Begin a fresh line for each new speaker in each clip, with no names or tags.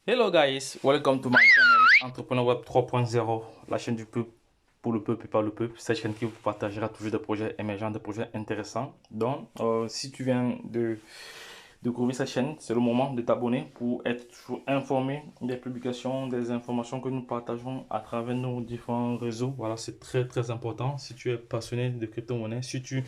Hello guys, welcome to my channel Entrepreneur Web 3.0, la chaîne du peuple pour le peuple et par le peuple. Cette chaîne qui vous partagera toujours des projets émergents, des projets intéressants. Donc, si tu viens de découvrir cette chaîne, c'est le moment de t'abonner pour être toujours informé des publications, des informations que nous partageons à travers nos différents réseaux. Voilà, c'est très très important. Si tu es passionné de crypto-monnaie, si tu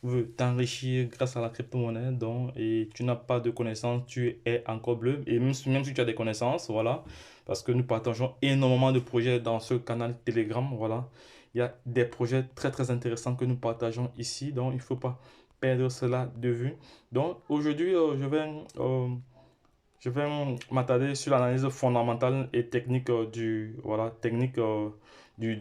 veux t'enrichir grâce à la crypto-monnaie, donc, et tu n'as pas de connaissances, tu es encore bleu. Et même si tu as des connaissances, voilà, parce que nous partageons énormément de projets dans ce canal Telegram, voilà. Il y a des projets très très intéressants que nous partageons ici, donc il ne faut pas perdre cela de vue. Donc aujourd'hui, je vais m'attarder sur l'analyse fondamentale et technique du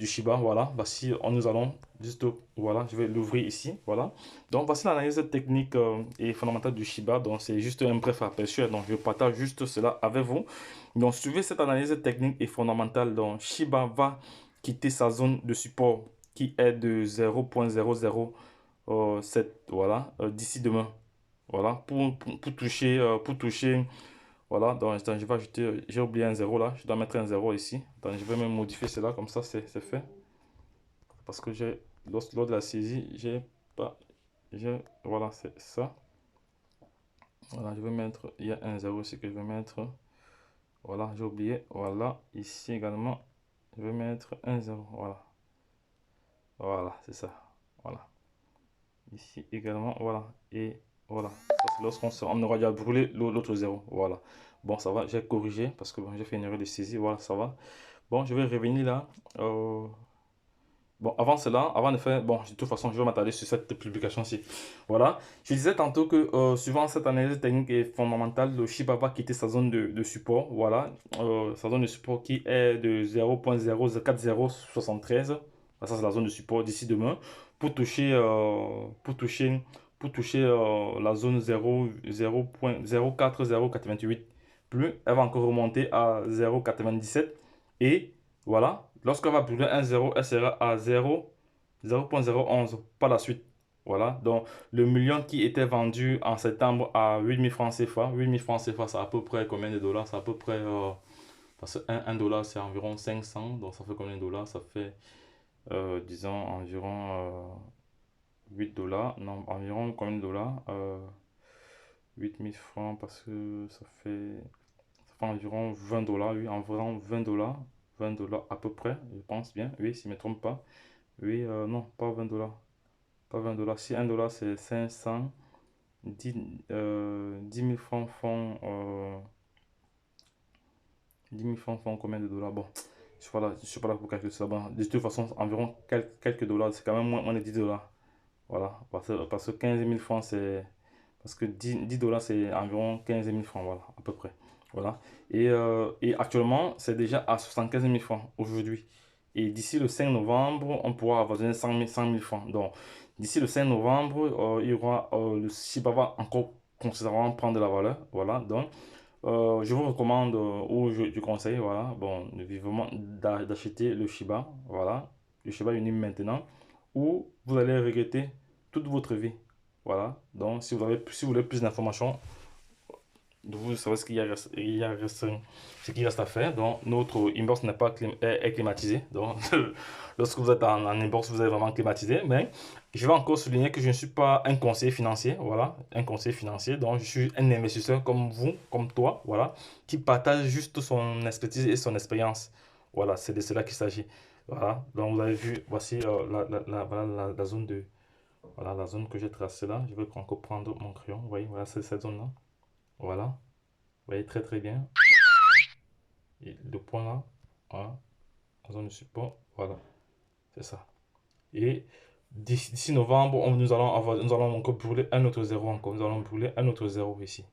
Shiba. Voilà, voici, nous allons juste, voilà, je vais l'ouvrir ici. Voilà. Donc voici l'analyse technique et fondamentale du Shiba. Donc c'est juste un bref aperçu. Donc je partage juste cela avec vous. Donc suivez cette analyse technique et fondamentale. Donc Shiba va quitter sa zone de support qui est de 0.007, voilà, d'ici demain. Voilà, pour toucher, voilà, donc attends, je vais ajouter, j'ai oublié un zéro là, je dois mettre un zéro ici. Attends, je vais même modifier cela, comme ça c'est fait. Parce que lors de la saisie, j'ai pas, voilà, c'est ça. Voilà, je vais mettre, il y a un zéro ici que je vais mettre. Voilà, j'ai oublié, voilà, ici également, je vais mettre un zéro, voilà. Voilà, c'est ça, voilà. Ici également, voilà. Et voilà. Lorsqu'on on aura déjà brûlé l'autre zéro. Voilà. Bon, ça va. J'ai corrigé parce que bon, j'ai fait une erreur de saisie. Voilà, ça va. Bon, je vais revenir là. Bon, avant cela, avant de faire, bon, de toute façon, je vais m'attarder sur cette publication-ci. Voilà. Je disais tantôt que, suivant cette analyse technique et fondamentale, le Shiba va quitter sa zone de support. Voilà. Sa zone de support qui est de 0.04073. Ça, c'est la zone de support d'ici demain. Pour toucher, la zone 0.040428. Plus, elle va encore remonter à 0.97. Et voilà. Lorsqu'on va brûler un zéro, elle sera à 0.011 par la suite. Voilà. Donc, le million qui était vendu en septembre à 8000 francs CFA. 8000 francs CFA, c'est à peu près combien de dollars? C'est à peu près. Parce que 1 dollar, c'est environ 500. Donc, ça fait combien de dollars? Ça fait, disons, environ 8 dollars. Non, environ combien de dollars? 8000 francs parce que ça fait environ 20 dollars, oui, environ 20 dollars. 20 dollars à peu près, je pense bien. Oui, si je ne me trompe pas. Oui, non, pas 20 dollars. Pas 20 dollars. Si 1 dollar c'est 500, 10 000 francs font, 10 000 francs font combien de dollars? Bon, je suis pas là pour calculer ça. Bon, de toute façon, environ quelques dollars, c'est quand même moins de 10 dollars. Voilà, parce que 15 000 francs, c'est. Parce que 10 dollars, c'est environ 15 000 francs, voilà, à peu près. Voilà. Et actuellement, c'est déjà à 75 000 francs aujourd'hui. Et d'ici le 5 novembre, on pourra avoisiner 100 000 francs. Donc, d'ici le 5 novembre, il y aura le Shiba va encore considérablement prendre de la valeur. Voilà. Donc, je vous recommande ou je conseille, voilà, bon, vivement d'acheter le Shiba. Voilà. Le Shiba Inu maintenant. Ou vous allez regretter toute votre vie. Voilà. Donc, si vous voulez plus d'informations, vous savez ce qu'il reste à faire. Donc, notre inbox n'est pas est climatisé. Donc, lorsque vous êtes en inbox, vous êtes vraiment climatisé. Mais je vais encore souligner que je ne suis pas un conseiller financier. Voilà. Un conseiller financier. Donc, je suis un investisseur comme vous, comme toi. Voilà. Qui partage juste son expertise et son expérience. Voilà. C'est de cela qu'il s'agit. Voilà. Donc, vous avez vu, voici voilà, la zone de. Voilà la zone que j'ai tracée là. Je vais encore prendre mon crayon. Vous voyez, voilà, c'est cette zone-là. Voilà. Vous voyez très très bien. Et le point là, voilà, la zone de support, voilà, c'est ça. Et d'ici novembre, nous allons encore brûler un autre zéro encore. Nous allons brûler un autre zéro ici.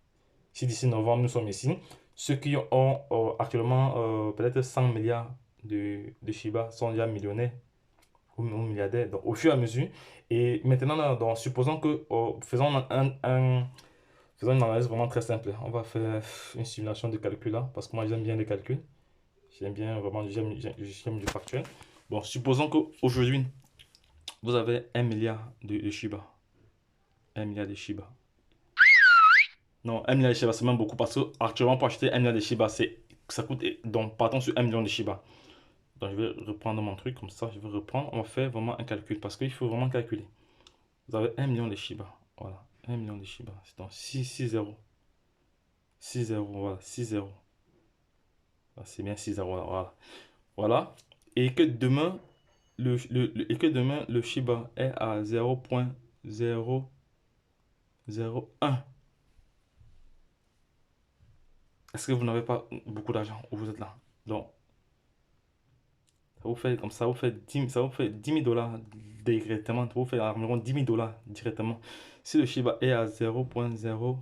Si d'ici novembre, nous sommes ici, ceux qui ont actuellement peut-être 100 milliards de Shiba sont déjà millionnaires ou milliardaires. Donc, au fur et à mesure. Et maintenant, là, donc, supposons que faisons une analyse vraiment très simple. On va faire une simulation de calcul là, parce que moi j'aime bien les calculs. J'aime bien vraiment, j'aime du factuel. Bon, supposons qu'aujourd'hui, vous avez 1 milliard de Shiba. 1 milliard de Shiba. Non, 1 milliard de Shiba, c'est même beaucoup parce que actuellement, pour acheter 1 milliard de Shiba, c'est ça coûte, donc partons sur 1 million de Shiba. Donc je vais reprendre mon truc comme ça, je vais reprendre, on va faire vraiment un calcul parce qu'il faut vraiment calculer. Vous avez 1 million de Shiba, voilà, 1 million de Shiba, c'est donc 6 0, 6 0, voilà, 6 0. C'est bien 6 0, voilà. Voilà. Et que demain, et que demain, le Shiba est à 0.001. Est-ce que vous n'avez pas beaucoup d'argent où vous êtes là? Donc, ça vous fait comme ça, ça vous fait 10 000 dollars directement. Ça vous fait environ 10 000 dollars directement. Si le Shiba est à 0.01,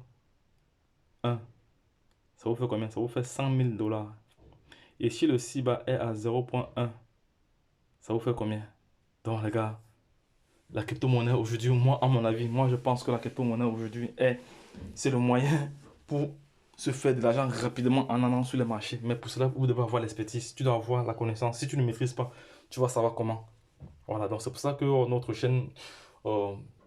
ça vous fait combien? Ça vous fait 100 000 dollars. Et si le Shiba est à 0.1, ça vous fait combien? Donc, les gars, la crypto-monnaie aujourd'hui, moi, à mon avis, moi, je pense que la crypto-monnaie aujourd'hui c'est le moyen pour se faire de l'argent rapidement en allant sur les marchés. Mais pour cela, vous devez avoir l'expertise, tu dois avoir la connaissance. Si tu ne maîtrises pas, tu vas savoir comment. Voilà, donc c'est pour ça que notre chaîne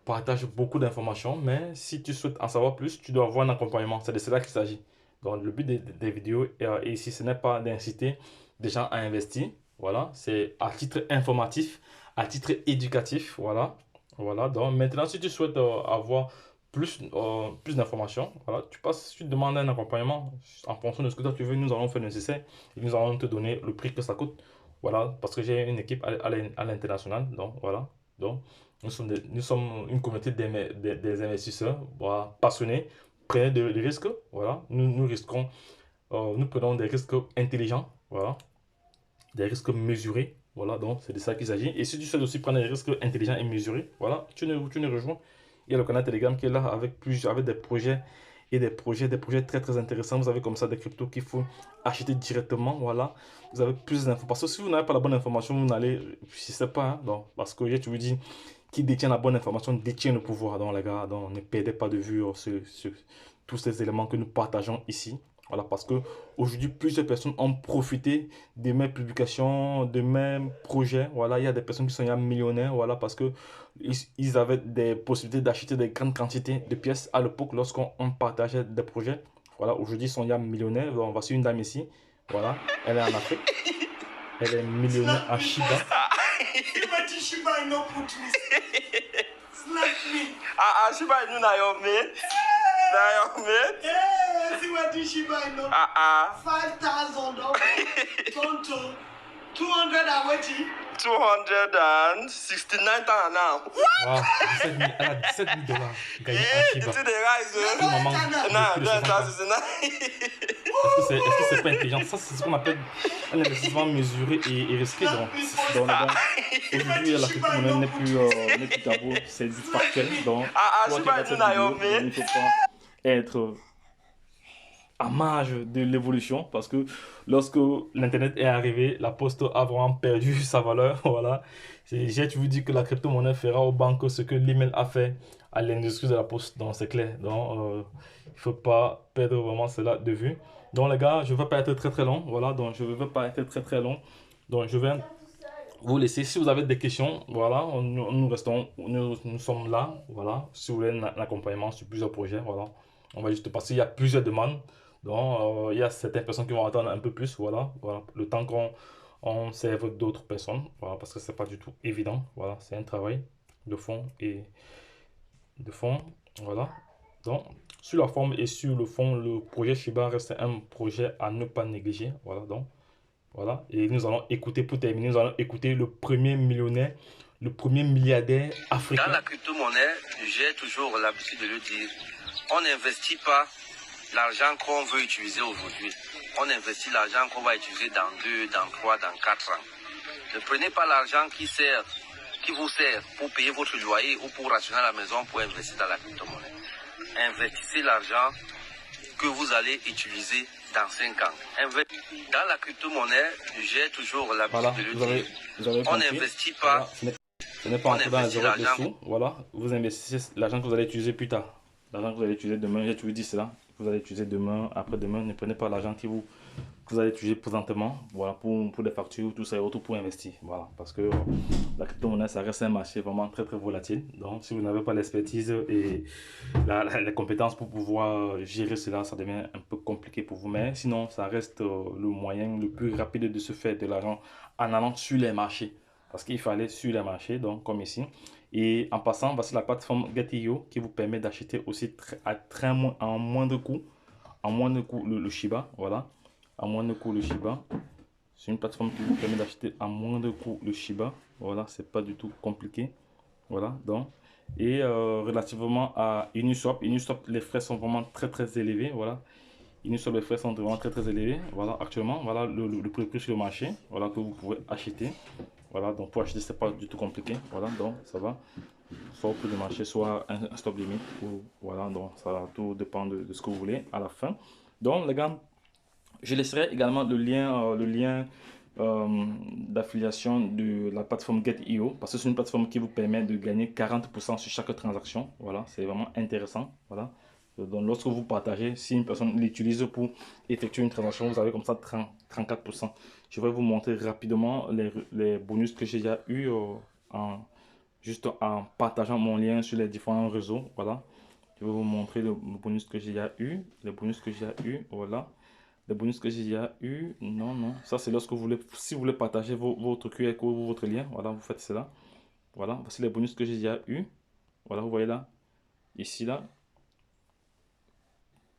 partage beaucoup d'informations. Mais si tu souhaites en savoir plus, tu dois avoir un accompagnement. C'est de cela qu'il s'agit. Donc le but des vidéos ici, ce n'est pas d'inciter des gens à investir. Voilà, c'est à titre informatif, à titre éducatif. Voilà, voilà. Donc maintenant, si tu souhaites avoir plus d'informations, voilà, tu demandes un accompagnement en fonction de ce que toi tu veux. Nous allons faire le nécessaire et nous allons te donner le prix que ça coûte. Voilà, parce que j'ai une équipe à l'international. Donc voilà, donc nous sommes une communauté des investisseurs, voilà, passionnés, prenez des risques. Voilà, nous risquons, nous prenons des risques intelligents. Voilà, des risques mesurés. Voilà, donc c'est de ça qu'il s'agit. Et si tu souhaites aussi prendre des risques intelligents et mesurés, voilà, tu nous rejoins. Il y a le canal Telegram qui est là avec des projets et des projets très très intéressants. Vous avez comme ça des cryptos qu'il faut acheter directement. Voilà, vous avez plus d'infos. Parce que si vous n'avez pas la bonne information, vous n'allez, je sais pas, hein, donc, parce que je vous dis, qui détient la bonne information détient le pouvoir. Donc les gars, donc, ne perdez pas de vue tous ces éléments que nous partageons ici. Voilà, parce que aujourd'hui, plusieurs personnes ont profité de mes publications, de mes projets. Voilà, il y a des personnes qui sont millionnaires, voilà, parce que ils avaient des possibilités d'acheter des grandes quantités de pièces à l'époque lorsqu'on partageait des projets. Voilà, aujourd'hui, ils sont millionnaires. Donc, voici une dame ici. Voilà, elle est en Afrique. Elle est millionnaire en Shiba. Shiba Shiba 5,000 269 now. Wow, 17 000, elle a 17 000 dollars gagnés en Shiba. Maman, est-ce que c'est pas intelligent? Ça, c'est ce qu'on appelle un investissement mesuré et risqué. Donc aujourd'hui, la crypto-monnaie n'est plus tabou, c'est du factuel. Donc, toi qui regardes cette vidéo, il ne faut pas être à marge de l'évolution parce que lorsque l'internet est arrivé, la poste a vraiment perdu sa valeur. Voilà, j'ai toujours dit que la crypto-monnaie fera aux banques ce que l'email a fait à l'industrie de la poste. Donc c'est clair, donc il faut pas perdre vraiment cela de vue. Donc les gars, je ne vais pas être très très long. Voilà, donc je ne vais pas être très très long. Donc je vais vous laisser. Si vous avez des questions, voilà, nous sommes là. Voilà, si vous voulez un accompagnement sur plusieurs projets, voilà, on va juste passer. Il y a plusieurs demandes. Donc, il y a certaines personnes qui vont attendre un peu plus, voilà, voilà, le temps qu'on serve d'autres personnes, voilà, parce que c'est pas du tout évident, voilà, c'est un travail de fond voilà. Donc, sur la forme et sur le fond, le projet Shiba reste un projet à ne pas négliger, voilà, donc, voilà, et nous allons écouter, pour terminer, nous allons écouter le premier millionnaire, le premier milliardaire africain.
Dans la crypto-monnaie, j'ai toujours l'habitude de le dire, on n'investit pas l'argent qu'on veut utiliser aujourd'hui. On investit l'argent qu'on va utiliser dans 2, dans 3, dans 4 ans. Ne prenez pas l'argent qui vous sert pour payer votre loyer ou pour rationner la maison pour investir dans la crypto-monnaie. Investissez l'argent que vous allez utiliser dans 5 ans. Dans la crypto-monnaie, j'ai toujours l'habitude de le dire. On n'investit pas.
Voilà, ce n'est pas encore dans les euros dessous. Voilà, vous investissez l'argent que vous allez utiliser plus tard. L'argent que vous allez utiliser demain, je vous dis cela. que vous allez utiliser demain, après-demain, ne prenez pas l'argent que vous allez utiliser présentement, voilà, pour les factures, tout ça et autres, pour investir, voilà, parce que la crypto-monnaie, ça reste un marché vraiment très très volatile, donc si vous n'avez pas l'expertise et les compétences pour pouvoir gérer cela, ça devient un peu compliqué pour vous, mais sinon, ça reste le moyen le plus rapide de se faire de l'argent en allant sur les marchés, parce qu'il faut aller sur les marchés, donc comme ici, et en passant, voici la plateforme Get.io qui vous permet d'acheter aussi en moins de coût le Shiba, voilà, à moins de coût le Shiba. C'est une plateforme qui vous permet d'acheter à moins de coût le Shiba, voilà, c'est pas du tout compliqué, voilà, donc. Et relativement à Uniswap, les frais sont vraiment très très élevés, voilà. Uniswap, les frais sont vraiment très très élevés, voilà, actuellement, voilà le prix sur le marché, voilà, que vous pouvez acheter, voilà, donc pour acheter, c'est pas du tout compliqué, voilà, donc ça va soit au prix du marché, soit un stop limite. Ou, voilà, donc ça tout dépend de ce que vous voulez à la fin. Donc les gars, je laisserai également le lien d'affiliation de la plateforme Get.io parce que c'est une plateforme qui vous permet de gagner 40% sur chaque transaction. Voilà, c'est vraiment intéressant. Voilà. Donc lorsque vous partagez, si une personne l'utilise pour effectuer une transaction, vous avez comme ça 34%. Je vais vous montrer rapidement les bonus que j'ai déjà eu en juste en partageant mon lien sur les différents réseaux. Voilà. Je vais vous montrer le bonus que j'ai déjà eu. Les bonus que j'ai déjà eu. Voilà. Les bonus que j'ai déjà eu. Non, non. Ça, c'est lorsque vous voulez, si vous voulez partager votre QR code ou votre lien. Voilà, vous faites cela. Voilà. Voici les bonus que j'ai déjà eu. Voilà, vous voyez là. Ici, là.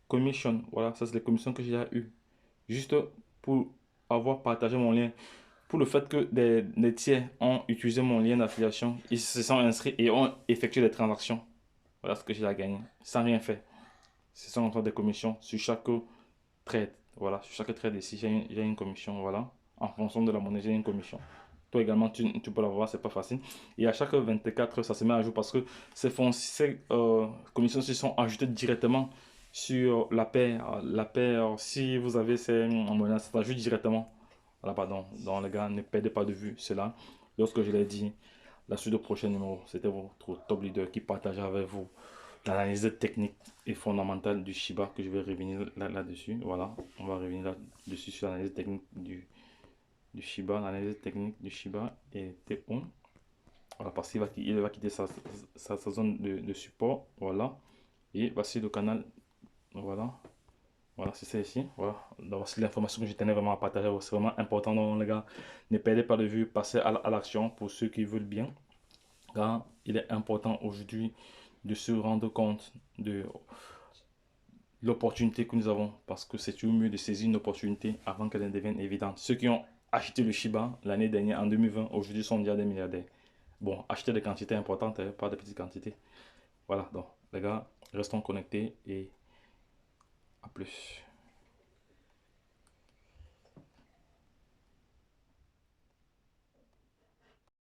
Commission. Voilà, ça, c'est les commissions que j'ai déjà eu. Juste pour avoir partagé mon lien. Pour le fait que des tiers ont utilisé mon lien d'affiliation, ils se sont inscrits et ont effectué des transactions. Voilà ce que j'ai à gagner, sans rien faire. Ce sont encore des commissions sur chaque trade. Voilà, sur chaque trade ici, j'ai une commission. Voilà, en fonction de la monnaie, j'ai une commission. Toi également, tu peux l'avoir, c'est pas facile. Et à chaque 24 heures, ça se met à jour parce que ces commissions se sont ajoutées directement sur la paire. La paire, si vous avez ces monnaies, ça s'ajoute directement. Voilà, pardon. Donc les gars, ne perdez pas de vue cela. Lorsque je l'ai dit, la suite du prochain numéro, c'était votre top leader qui partageait avec vous l'analyse technique et fondamentale du Shiba que je vais revenir là-dessus. Voilà, on va revenir là-dessus sur l'analyse technique du Shiba. L'analyse technique du Shiba était bon. Voilà, parce qu'il va quitter sa zone de support. Voilà, et voici le canal. Voilà. Voilà, c'est ça ici. Voilà. Donc, c'est l'information que je tenais vraiment à partager. C'est vraiment important. Donc, les gars, ne perdez pas de vue. Passez à l'action pour ceux qui veulent bien. Car il est important aujourd'hui de se rendre compte de l'opportunité que nous avons. Parce que c'est toujours mieux de saisir une opportunité avant qu'elle ne devienne évidente. Ceux qui ont acheté le Shiba l'année dernière, en 2020, aujourd'hui sont déjà des milliardaires. Bon, achetez des quantités importantes, hein, pas des petites quantités. Voilà, donc, les gars, restons connectés et à plus.